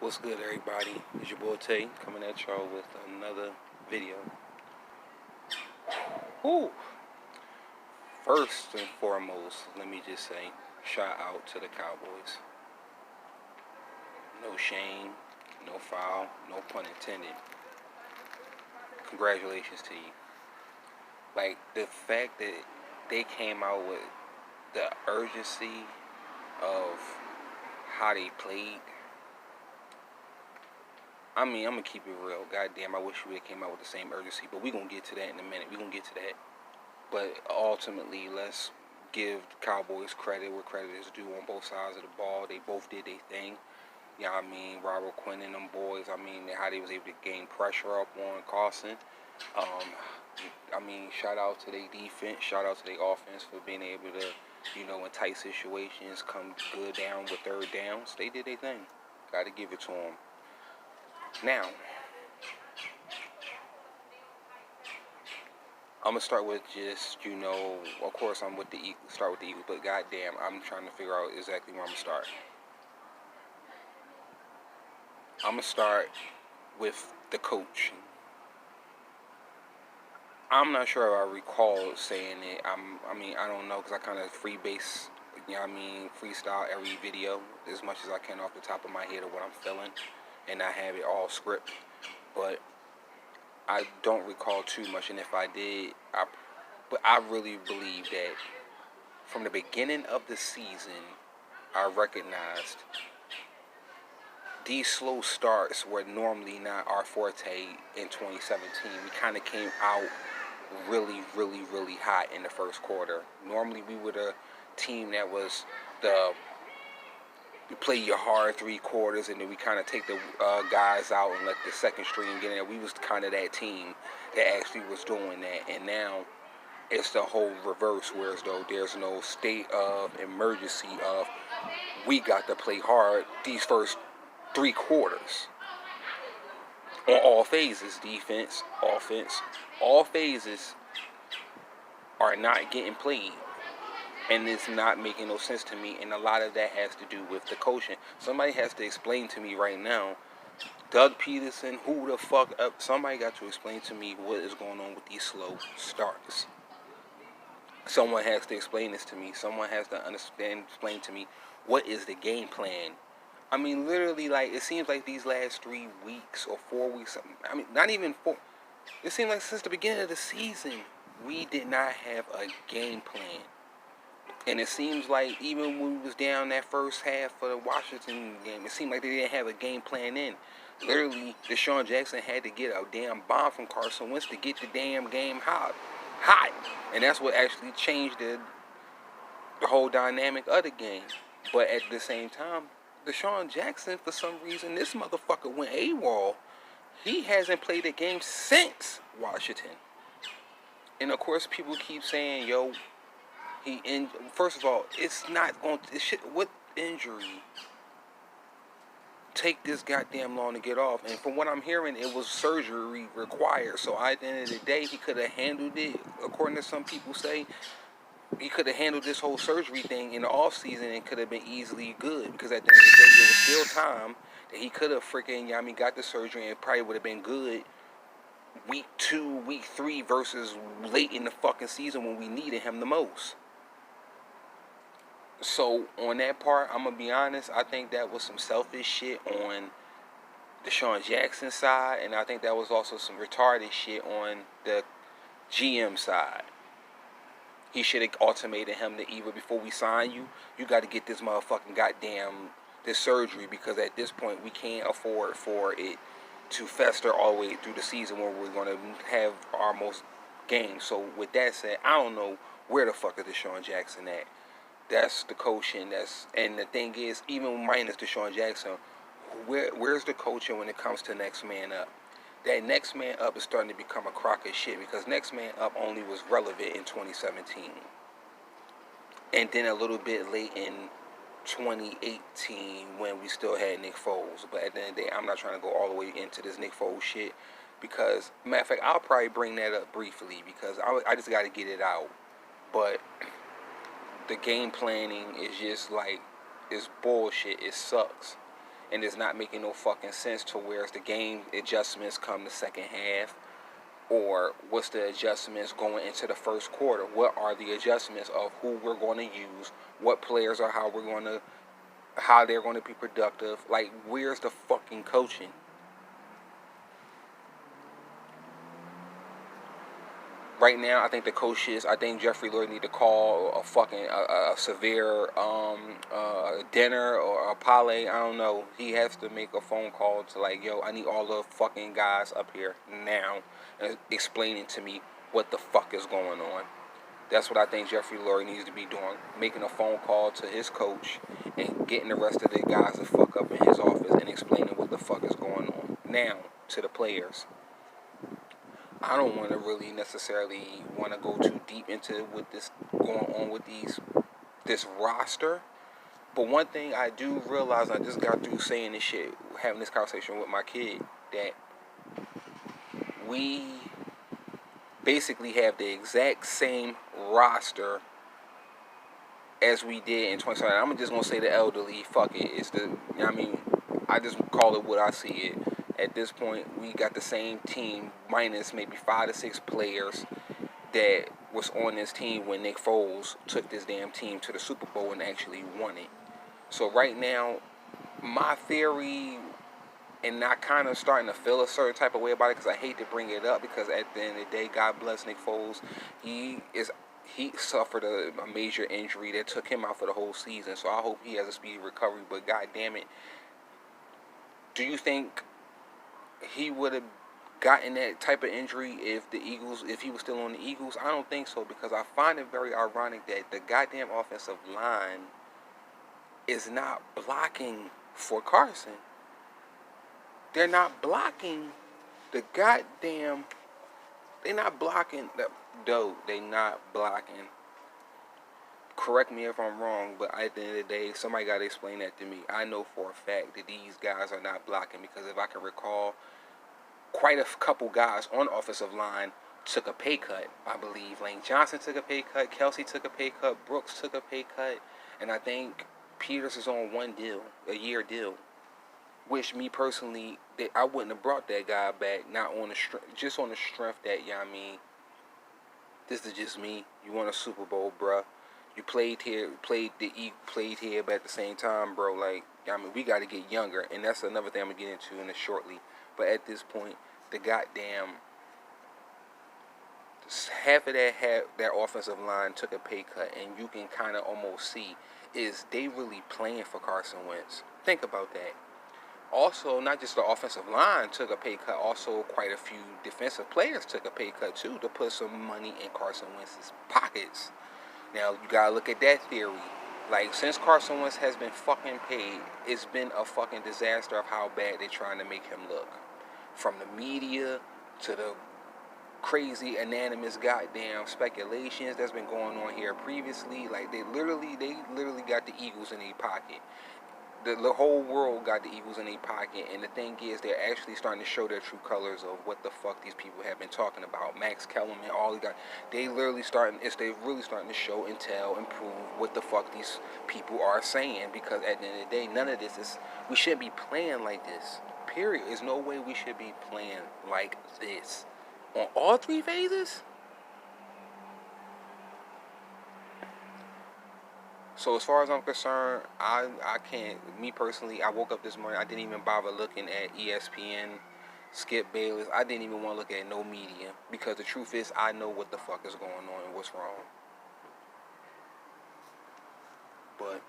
What's good, everybody? It's your boy Tay coming at y'all with another video. Whew. First and foremost, let me just say, shout out to the Cowboys. No shame, no foul, no pun intended. Congratulations to you. Like, the fact that they came out with the urgency of how they played. I mean, I'm going to keep it real. Goddamn, I wish we would have came out with the same urgency. But we're going to get to that in a minute. We're going to get to that. But ultimately, let's give Cowboys credit where credit is due on both sides of the ball. They both did their thing. You know what I mean? Robert Quinn and them boys, I mean, how they was able to gain pressure up on Carson. I mean, shout out to their defense. Shout out to their offense for being able to, in tight situations, come good down with third downs. They did their thing. Got to give it to them. Now, I'm going to start with just, of course I'm with the Eagles, start with the Eagles, but goddamn, I'm trying to figure out exactly where I'm going to start. I'm going to start with the coach. I'm not sure if I recall saying it. I don't know, because I kind of freebase, freestyle every video as much as I can off the top of my head of what I'm feeling, and I have it all script, but I don't recall too much, and if I did, but I really believe that from the beginning of the season, I recognized these slow starts were normally not our forte in 2017. We kind of came out really, really, really hot in the first quarter. Normally, we were the team that was we play your hard 3 quarters, and then we kind of take the guys out and let the second string get in there. We was kind of that team that actually was doing that. And now it's the whole reverse, whereas though there's no state of emergency of we got to play hard these first 3 quarters. On all phases, defense, offense, all phases are not getting played. And it's not making no sense to me, and a lot of that has to do with the coaching. Somebody has to explain to me right now, Doug Peterson, who the fuck up? Somebody got to explain to me what is going on with these slow starts. Someone has to explain this to me. Someone has to explain to me what is the game plan. I mean, literally, like, it seems like these last 3 weeks or 4 weeks, I mean, not even 4, it seems like since the beginning of the season, we did not have a game plan. And it seems like even when we was down that first half for the Washington game, it seemed like they didn't have a game plan in. Literally, Deshaun Jackson had to get a damn bomb from Carson Wentz to get the damn game hot. And that's what actually changed the whole dynamic of the game. But at the same time, Deshaun Jackson, for some reason, this motherfucker went AWOL. He hasn't played a game since Washington. And of course, people keep saying, yo, first of all, it's not going to, what injury take this goddamn long to get off? And from what I'm hearing, it was surgery required. So at the end of the day, he could have handled it. According to some people say, he could have handled this whole surgery thing in the off season and could have been easily good, because at the end of the day, there was still time that he could have freaking, got the surgery and probably would have been good week 2, week 3 versus late in the fucking season when we needed him the most. So on that part, I'm gonna be honest, I think that was some selfish shit on Deshaun Jackson's side, and I think that was also some retarded shit on the GM side. He should have ultimated him to either, before we sign you, you got to get this motherfucking this surgery, because at this point we can't afford for it to fester all the way through the season where we're going to have our most games. So with that said, I don't know where the fuck is Deshaun Jackson at. That's the coaching. And the thing is, even minus Deshaun Jackson, where's the coaching when it comes to next man up? That next man up is starting to become a crock of shit, because next man up only was relevant in 2017. And then a little bit late in 2018 when we still had Nick Foles. But at the end of the day, I'm not trying to go all the way into this Nick Foles shit, because, matter of fact, I'll probably bring that up briefly, because I just got to get it out. But the game planning is just like, it's bullshit. It sucks. and it's not making no fucking sense to where's the game adjustments come the second half, or what's the adjustments going into the first quarter. What are the adjustments of who we're going to use, what players are how they're going to be productive. Like, where's the fucking coaching? Right now, I think I think Jeffrey Lurie need to call a fucking a severe dinner or a parlay. I don't know. He has to make a phone call to, like, yo, I need all the fucking guys up here now and explaining to me what the fuck is going on. That's what I think Jeffrey Lurie needs to be doing. Making a phone call to his coach and getting the rest of the guys to fuck up in his office and explaining what the fuck is going on. Now, to the players. I don't want to really necessarily want to go too deep into what this going on with this roster. But one thing I do realize, I just got through saying this shit, having this conversation with my kid, that we basically have the exact same roster as we did in 2017. I'm just gonna say the elderly. Fuck it. It's the, I mean, I just call it what I see it. At this point, we got the same team minus maybe 5 to 6 players that was on this team when Nick Foles took this damn team to the Super Bowl and actually won it. So right now, my theory, and I kind of starting to feel a certain type of way about it, because I hate to bring it up, because at the end of the day, God bless Nick Foles, he suffered a major injury that took him out for the whole season. So I hope he has a speedy recovery. But God damn it, do you think he would have gotten that type of injury if he was still on the Eagles? I don't think so, because I find it very ironic that the goddamn offensive line is not blocking for Carson. They're not blocking the goddamn. They're not blocking. They're not blocking. Correct me if I'm wrong, but at the end of the day, somebody got to explain that to me. I know for a fact that these guys are not blocking, because if I can recall, quite a couple guys on the offensive line took a pay cut. I believe Lane Johnson took a pay cut, Kelsey took a pay cut, Brooks took a pay cut, and I think Peters is on a year deal. Which, me personally, I wouldn't have brought that guy back, not on just on the strength that, this is just me. You won a Super Bowl, bruh. You played here, but at the same time, bro, like, we got to get younger, and that's another thing I'm going to get into in this shortly. But at this point, the goddamn half of that offensive line took a pay cut, and you can kind of almost see, is they really playing for Carson Wentz? Think about that. Also, not just the offensive line took a pay cut, also quite a few defensive players took a pay cut too, to put some money in Carson Wentz's pockets. Now, you gotta look at that theory. Like, since Carson Wentz has been fucking paid, it's been a fucking disaster of how bad they're trying to make him look. From the media to the crazy, anonymous goddamn speculations that's been going on here previously. Like, they literally got the Eagles in their pocket. The whole world got the Eagles in their pocket, and the thing is, they're actually starting to show their true colors of what the fuck these people have been talking about. Max Kellerman, all these guys, they're really starting to show and tell and prove what the fuck these people are saying, because at the end of the day, none of this is, we shouldn't be playing like this, period. There's no way we should be playing like this on all 3 phases. So as far as I'm concerned, I can't, me personally, I woke up this morning, I didn't even bother looking at ESPN, Skip Bayless. I didn't even want to look at no media, because the truth is, I know what the fuck is going on and what's wrong. But